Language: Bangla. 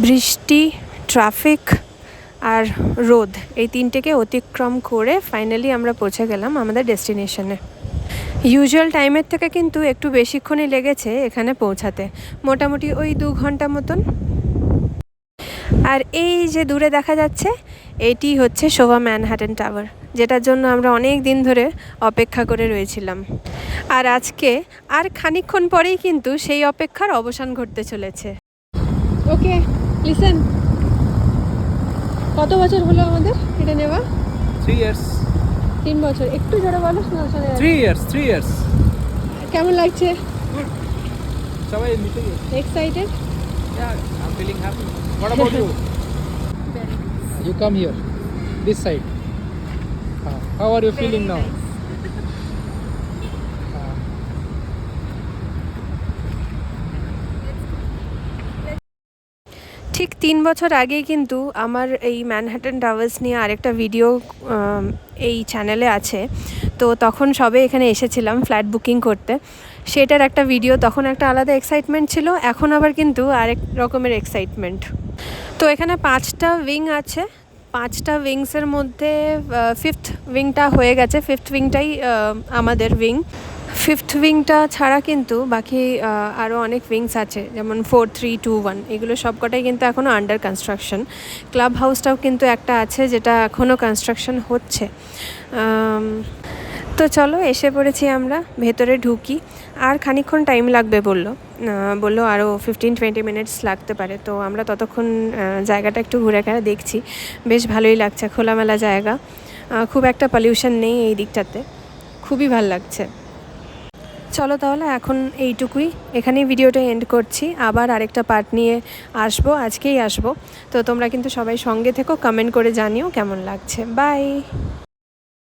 বৃষ্টি, ট্রাফিক আর রোদ, এই তিনটেকে অতিক্রম করে ফাইনালি আমরা পৌঁছে গেলাম আমাদের ডেস্টিনেশনে। ইউজুয়াল টাইমের থেকে কিন্তু একটু বেশিক্ষণই লেগেছে এখানে পৌঁছাতে, মোটামুটি ওই 2 ঘন্টা মতন। আর এই যে দূরে দেখা যাচ্ছে, এটি হচ্ছে শোভা ম্যানহাটন টাওয়ার, যেটার জন্য আমরা অনেক দিন ধরে অপেক্ষা করে রয়েছিলাম। আর আজকে আর খানিকক্ষণ পরেই কিন্তু সেই অপেক্ষার অবসান ঘটতে চলেছে। ওকে, লিসেন, কত বছর হলো আমাদের এটা নেওয়া? 3 years. 3 বছর। একটু জোরে বলো, শোনা শোনা। 3 years. 3 years. কেমন লাগছে? Good. সবাই মিটে গেছে। Excited? Yeah, I'm feeling happy. What about you? You come here, this side. How are you feeling now? ঠিক 3 বছর আগেই কিন্তু আমার এই ম্যানহাটন টাওয়ার্স নিয়ে আরেকটা ভিডিও এই চ্যানেলে আছে। তো তখন সবে এখানে এসেছিলাম ফ্ল্যাট বুকিং করতে, সেটার একটা ভিডিও। তখন একটা আলাদা এক্সাইটমেন্ট ছিল, এখন আবার কিন্তু আরেক রকমের এক্সাইটমেন্ট। তো এখানে 5টা উইং আছে। 5টা উইংসের মধ্যে 5th উইংটা হয়ে গেছে। 5th উইংটাই আমাদের উইং। 5th উইংটা ছাড়া কিন্তু বাকি আরও অনেক উইংস আছে, যেমন 4, 3, 2, 1, এগুলো সবকটাই কিন্তু এখনও আন্ডার কনস্ট্রাকশন। ক্লাব হাউসটাও কিন্তু একটা আছে যেটা এখনও কনস্ট্রাকশন হচ্ছে। তো চলো, এসে পড়েছি আমরা, ভেতরে ঢুকি। আর খানিকক্ষণ টাইম লাগবে বললো আরও 15-20 মিনিটস লাগতে পারে। তো আমরা ততক্ষণ জায়গাটা একটু ঘুরে দেখছি। বেশ ভালোই লাগছে, খোলামেলা জায়গা, খুব একটা পলিউশন নেই এই দিকটাতে, খুবই ভালো লাগছে। চলো তাহলে এখন এইটুকুই, এখানেই ভিডিওটা এন্ড করছি। আবার আরেকটা পার্ট নিয়ে আজকেই আসবো। তো তোমরা কিন্তু সবাই সঙ্গে থেকো, কমেন্ট করে জানিও কেমন লাগছে। বাই।